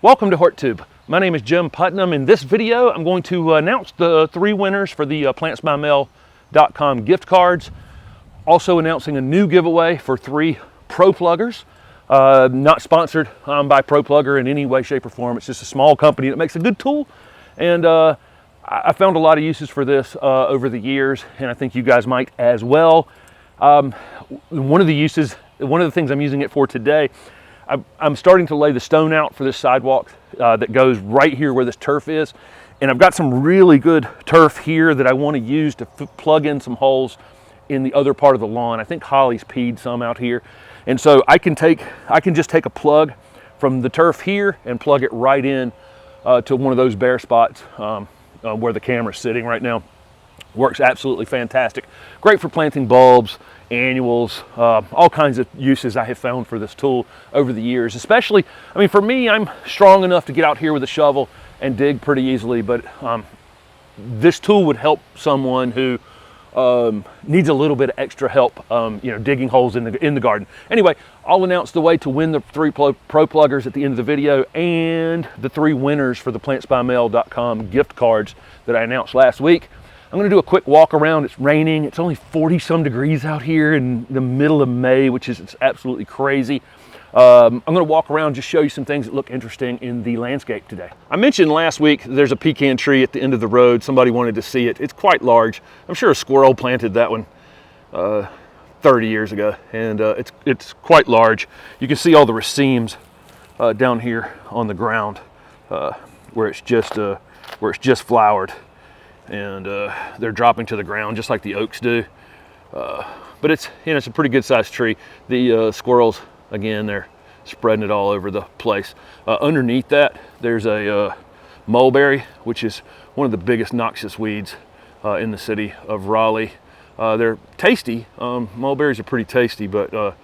Welcome to HortTube. My name is Jim Putnam. In this video, I'm going to announce the 3 winners for the plantsbymail.com gift cards. Also announcing a new giveaway for 3 Pro Pluggers. Not sponsored by Pro Plugger in any way, shape, or form. It's just a small company that makes a good tool. And I found a lot of uses for this over the years, and I think you guys might as well. One of the things I'm using it for today, I'm starting to lay the stone out for this sidewalk that goes right here where this turf is. And I've got some really good turf here that I want to use to plug in some holes in the other part of the lawn. I think Holly's peed some out here. And so I can just take a plug from the turf here and plug it right in to one of those bare spots where the camera's sitting right now. Works absolutely fantastic. Great for planting bulbs, annuals, all kinds of uses I have found for this tool over the years. Especially, I mean, for me, I'm strong enough to get out here with a shovel and dig pretty easily, but this tool would help someone who needs a little bit of extra help, digging holes in the garden. Anyway, I'll announce the way to win the 3 Pro Pluggers at the end of the video and the 3 winners for the plantsbymail.com gift cards that I announced last week. I'm going to do a quick walk around. It's raining. It's only 40-some degrees out here in the middle of May, which is absolutely crazy. I'm going to walk around, just show you some things that look interesting in the landscape today. I mentioned last week there's a pecan tree at the end of the road. Somebody wanted to see it. It's quite large. I'm sure a squirrel planted that one 30 years ago, and it's quite large. You can see all the racemes down here on the ground where it's just flowered. And they're dropping to the ground just like the oaks do. But it's a pretty good sized tree. The squirrels, again, they're spreading it all over the place. Underneath that, there's a mulberry, which is one of the biggest noxious weeds in the city of Raleigh. They're tasty. Mulberries are pretty tasty, but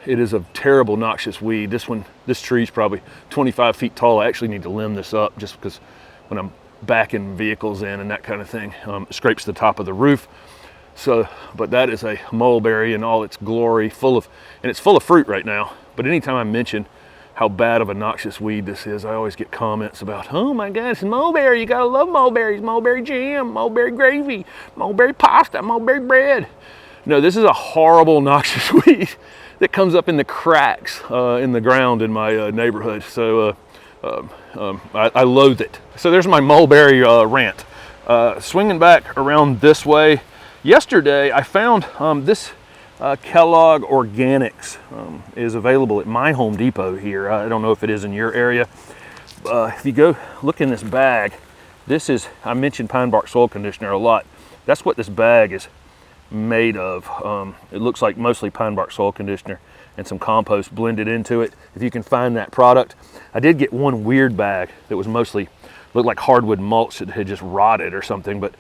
it is a terrible noxious weed. This tree is probably 25 feet tall. I actually need to limb this up just because when I'm backing vehicles in and that kind of thing, it scrapes the top of the roof. So, but that is a mulberry in all its glory, and it's full of fruit right now. But anytime I mention how bad of a noxious weed this is, I always get comments about, oh my God, it's mulberry, you gotta love mulberries, mulberry jam, mulberry gravy, mulberry pasta, mulberry bread. No, this is a horrible noxious weed that comes up in the cracks in the ground in my neighborhood. So I loathe it. So there's my mulberry rant. Swinging back around this way, yesterday I found this Kellogg Organics is available at my Home Depot here. I don't know if it is in your area. If you go look in this bag, I mentioned pine bark soil conditioner a lot. That's what this bag is made of. It looks like mostly pine bark soil conditioner and some compost blended into it. If you can find that product. I did get one weird bag that was mostly looked like hardwood mulch that had just rotted or something. But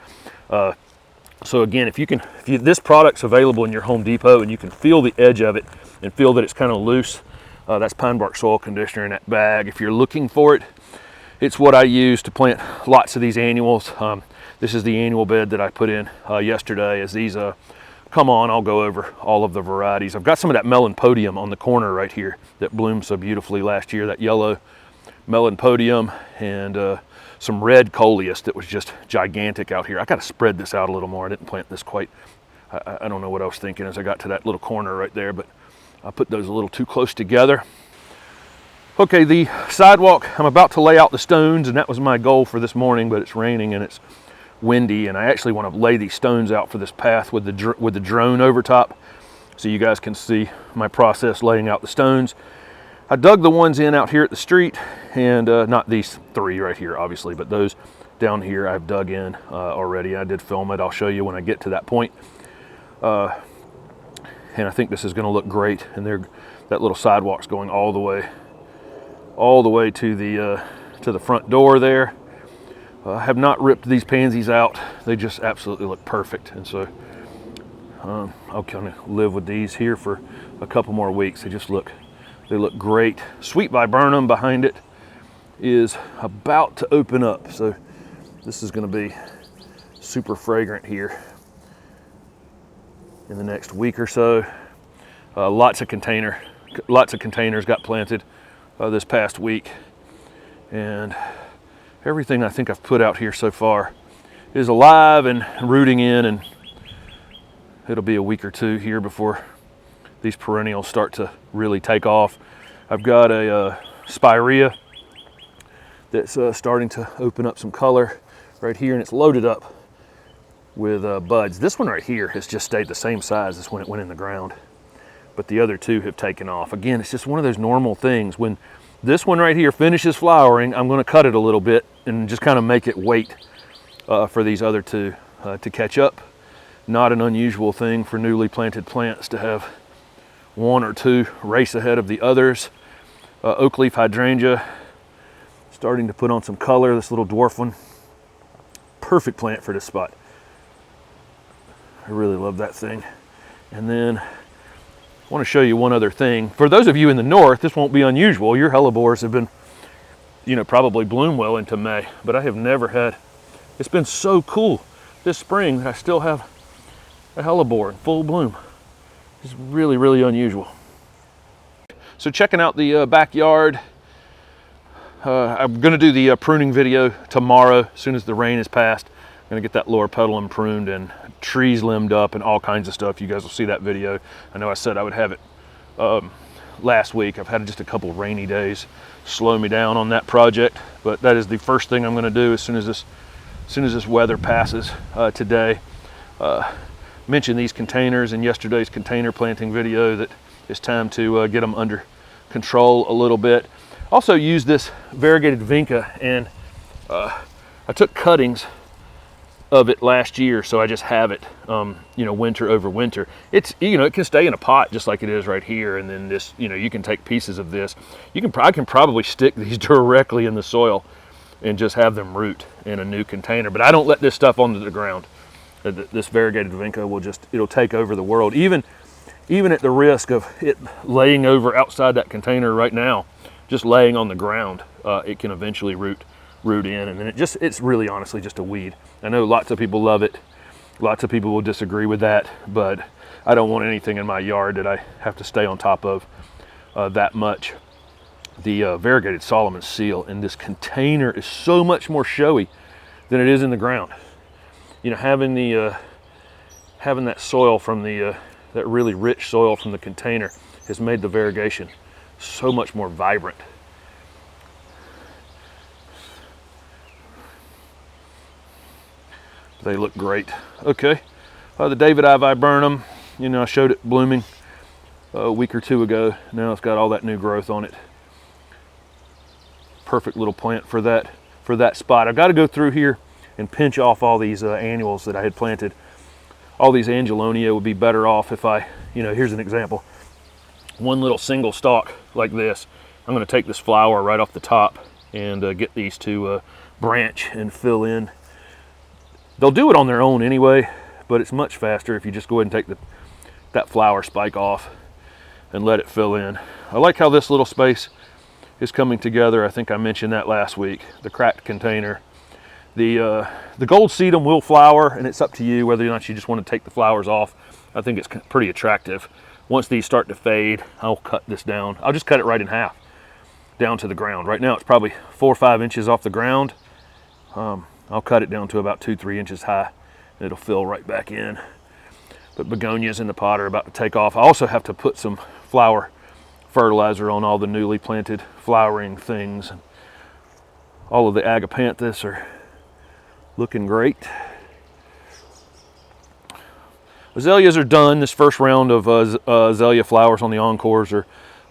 so again, if this product's available in your Home Depot and you can feel the edge of it and feel that it's kind of loose, that's pine bark soil conditioner in that bag. If you're looking for it, it's what I use to plant lots of these annuals. This is the annual bed that I put in yesterday. As these come on, I'll go over all of the varieties. I've got some of that melon podium on the corner right here that bloomed so beautifully last year, that yellow melon podium, and some red coleus that was just gigantic out here. I got to spread this out a little more. I didn't plant this quite, I don't know what I was thinking as I got to that little corner right there, but I put those a little too close together. Okay, the sidewalk, I'm about to lay out the stones, and that was my goal for this morning, but it's raining and it's windy, and I actually want to lay these stones out for this path with the drone over top so you guys can see my process laying out the stones. I dug the ones in out here at the street, and not these 3 right here obviously, but those down here I've dug in already. I did film it. I'll show you when I get to that point. And I think this is going to look great, and that little sidewalk's going all the way to the front door there. I have not ripped these pansies out. They just absolutely look perfect, and so I'll kind of live with these here for a couple more weeks. They look great. Sweet Viburnum behind it is about to open up, so this is going to be super fragrant here in the next week or so. Lots of containers got planted this past week. And everything I think I've put out here so far is alive and rooting in, and it'll be a week or two here before these perennials start to really take off. I've got a Spirea that's starting to open up some color right here, and it's loaded up with buds. This one right here has just stayed the same size as when it went in the ground, but the other two have taken off. Again, it's just one of those normal things. When this one right here finishes flowering, I'm going to cut it a little bit and just kind of make it wait for these other two to catch up. Not an unusual thing for newly planted plants to have one or two race ahead of the others. Oakleaf hydrangea starting to put on some color. This little dwarf one, perfect plant for this spot. I really love that thing. And then I want to show you one other thing. For those of you in the north, this won't be unusual. Your Helleborus have been, probably bloom well into May, but I have never had, it's been so cool this spring that I still have a Hellebore in full bloom. It's really, really unusual. So checking out the backyard. I'm going to do the pruning video tomorrow as soon as the rain is past. I'm going to get that lower pedal pruned and trees limbed up and all kinds of stuff. You guys will see that video. I know I said I would have it last week. I've had just a couple rainy days slow me down on that project, but that is the first thing I'm going to do as soon as this weather passes today. Mentioned these containers in yesterday's container planting video that it's time to get them under control a little bit. Also used this variegated Vinca, and I took cuttings of it last year, so I just have it winter over winter. It's it can stay in a pot just like it is right here, and then this you can take pieces of this. I can probably stick these directly in the soil and just have them root in a new container, but I don't let this stuff onto the ground. This variegated Vinca it'll take over the world, even at the risk of it laying over outside that container right now. Just laying on the ground, it can eventually root in, and then it's really honestly just a weed. I know lots of people love it, lots of people will disagree with that, but I don't want anything in my yard that I have to stay on top of that much. The variegated Solomon seal in this container is so much more showy than it is in the ground. Having that soil from that really rich soil from the container has made the variegation so much more vibrant. They look great. Okay, the davidii Viburnum, I showed it blooming a week or two ago. Now it's got all that new growth on it. Perfect little plant for that spot. I've got to go through here and pinch off all these annuals that I had planted. All these Angelonia would be better off if I, here's an example. One little single stalk like this. I'm going to take this flower right off the top and get these to branch and fill in. They'll do it on their own anyway, but it's much faster if you just go ahead and take that flower spike off and let it fill in. I like how this little space is coming together. I think I mentioned that last week. The cracked container. The gold sedum will flower, and it's up to you whether or not you just want to take the flowers off. I think it's pretty attractive. Once these start to fade, I'll cut this down. I'll just cut it right in half down to the ground. Right now it's probably 4 or 5 inches off the ground. I'll cut it down to about 2-3 inches high. It'll fill right back in. But begonias in the pot are about to take off. I also have to put some flower fertilizer on all the newly planted flowering things. All of the Agapanthus are looking great. Azaleas are done. This first round of azalea flowers on the encores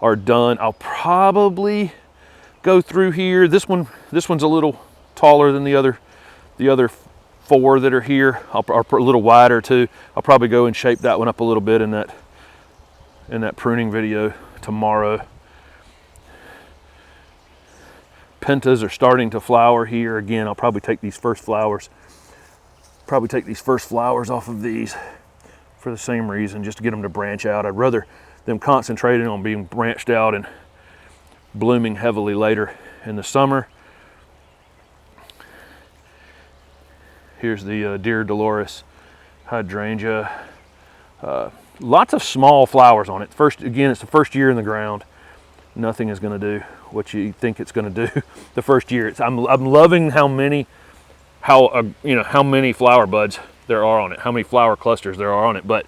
are done. I'll probably go through here. This one's a little taller than the other 4 that are here. Are a little wider too. I'll probably go and shape that one up a little bit in that pruning video tomorrow. Pentas are starting to flower here. Again, I'll probably take these first flowers off of these for the same reason, just to get them to branch out. I'd rather them concentrating on being branched out and blooming heavily later in the summer. Here's the dear Dolores hydrangea. Lots of small flowers on it. Again, it's the first year in the ground. Nothing is going to do what you think it's going to do the first year. I'm loving how many flower buds there are on it, how many flower clusters there are on it, but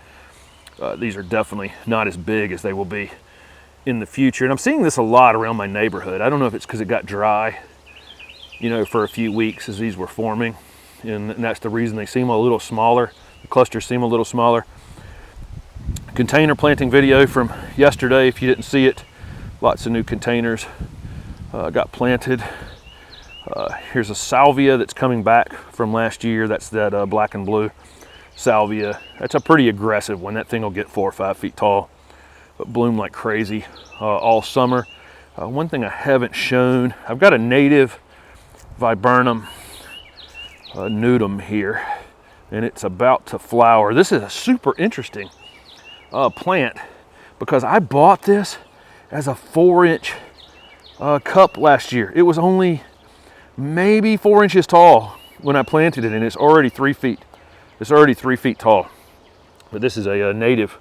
these are definitely not as big as they will be in the future. And I'm seeing this a lot around my neighborhood. I don't know if it's because it got dry, for a few weeks as these were forming, and that's the reason they seem a little smaller. The clusters seem a little smaller. Container planting video from yesterday, if you didn't see it, lots of new containers got planted. Here's a salvia that's coming back from last year. That's that black and blue salvia. That's a pretty aggressive one. That thing will get 4 or 5 feet tall, but bloom like crazy all summer. One thing I haven't shown, I've got a native Viburnum nudum here, and it's about to flower. This is a super interesting plant because I bought this as a 4-inch cup last year. It was only maybe 4 inches tall when I planted it, and it's already 3 feet. It's already 3 feet tall. But this is a native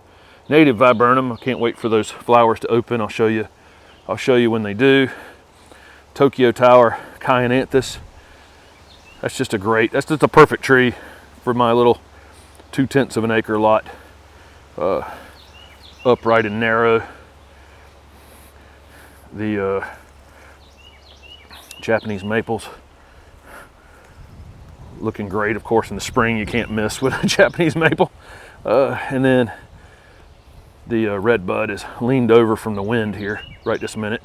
Viburnum. I can't wait for those flowers to open. I'll show you when they do. Tokyo Tower Chionanthus. That's just a perfect tree for my little 2/10 of an acre lot. Upright and narrow. The Japanese maples looking great. Of course, in the spring you can't miss with a Japanese maple. And then the Redbud is leaned over from the wind here right this minute.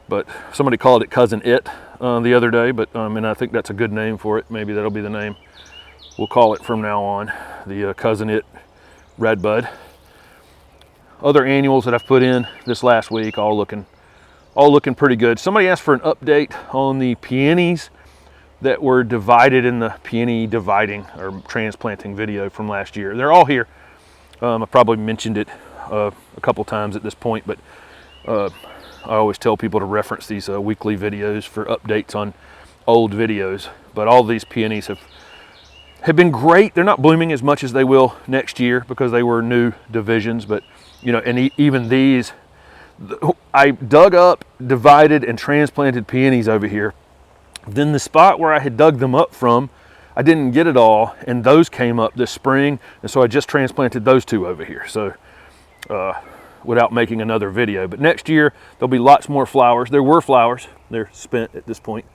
But somebody called it Cousin It the other day, but and I think that's a good name for it. Maybe that'll be the name we'll call it from now on, the Cousin It Redbud. Other annuals that I've put in this last week, all looking pretty good. Somebody asked for an update on the peonies that were divided in the peony dividing or transplanting video from last year. They're all here. I probably mentioned it a couple times at this point, but I always tell people to reference these weekly videos for updates on old videos. But all these peonies have been great. They're not blooming as much as they will next year because they were new divisions, but and even these, I dug up, divided, and transplanted peonies over here. Then the spot where I had dug them up from, I didn't get it all, and those came up this spring, and so I just transplanted those two over here. So without making another video. But next year, there'll be lots more flowers. There were flowers. They're spent at this point.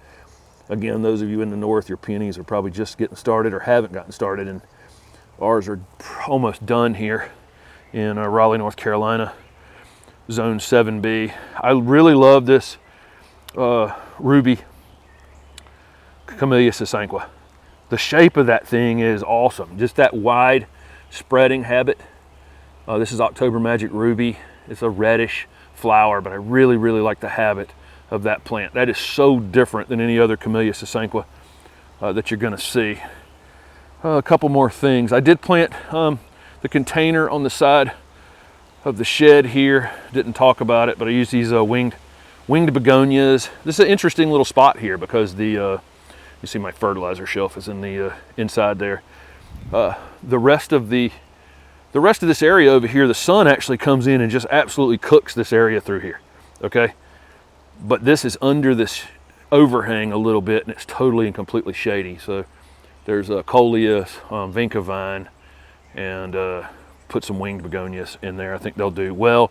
Again, those of you in the north, your peonies are probably just getting started or haven't gotten started, and ours are almost done here in Raleigh, North Carolina, Zone 7B. I really love this ruby Camellia sasanqua. The shape of that thing is awesome. Just that wide spreading habit. This is October Magic Ruby. It's a reddish flower, but I really, really like the habit of that plant. That is so different than any other Camellia sasanqua that you're gonna see. A couple more things. I did plant the container on the side of the shed here. Didn't talk about it, but I used these winged begonias. This is an interesting little spot here because you see my fertilizer shelf is in the inside there. The rest of this area over here, the sun actually comes in and just absolutely cooks this area through here, okay? But this is under this overhang a little bit, and it's totally and completely shady. So there's a coleus, Vinca vine, and put some winged begonias in there. I think they'll do well.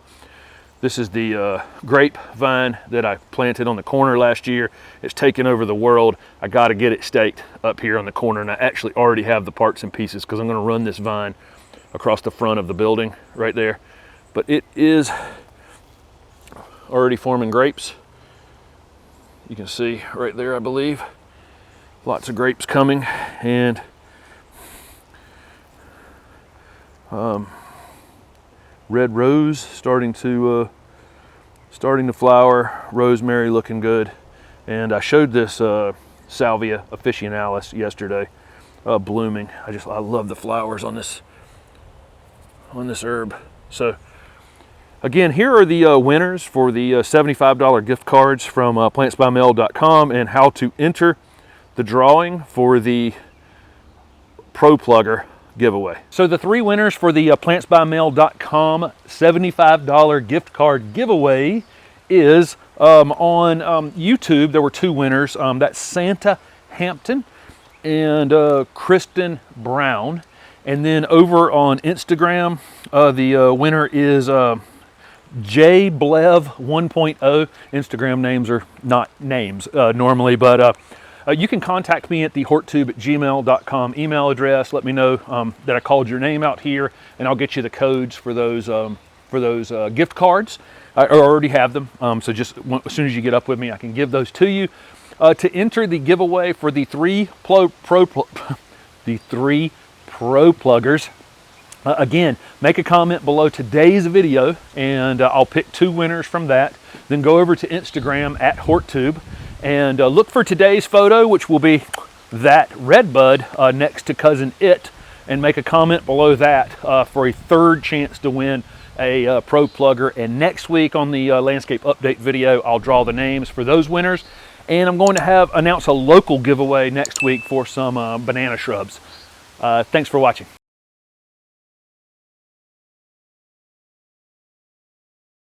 This is the grape vine that I planted on the corner last year. It's taken over the world. I got to get it staked up here on the corner, and I actually already have the parts and pieces because I'm going to run this vine across the front of the building right there. But it is already forming grapes. You can see right there, I believe. Lots of grapes coming, and red rose starting to flower. Rosemary looking good, and I showed this Salvia officinalis yesterday, blooming. I love the flowers on this herb. So again, here are the winners for the $75 gift cards from plantsbymail.com and how to enter the drawing for the Pro Plugger giveaway. So the 3 winners for the plantsbymail.com $75 gift card giveaway is on YouTube, there were two winners. That's Santa Hampton and Kristen Brown. And then over on Instagram, the winner is JBlev 1.0. Instagram names are not names normally, but you can contact me at the HortTube@gmail.com email address. Let me know that I called your name out here, and I'll get you the codes for those gift cards. I already have them, so just as soon as you get up with me, I can give those to you. To enter the giveaway for the three pro pluggers, again, make a comment below today's video, and I'll pick two winners from that. Then go over to Instagram at HortTube and look for today's photo, which will be that Redbud next to Cousin It, and make a comment below that for a third chance to win a pro plugger. And next week on the landscape update video, I'll draw the names for those winners, and I'm going to announce a local giveaway next week for some banana shrubs. Thanks for watching.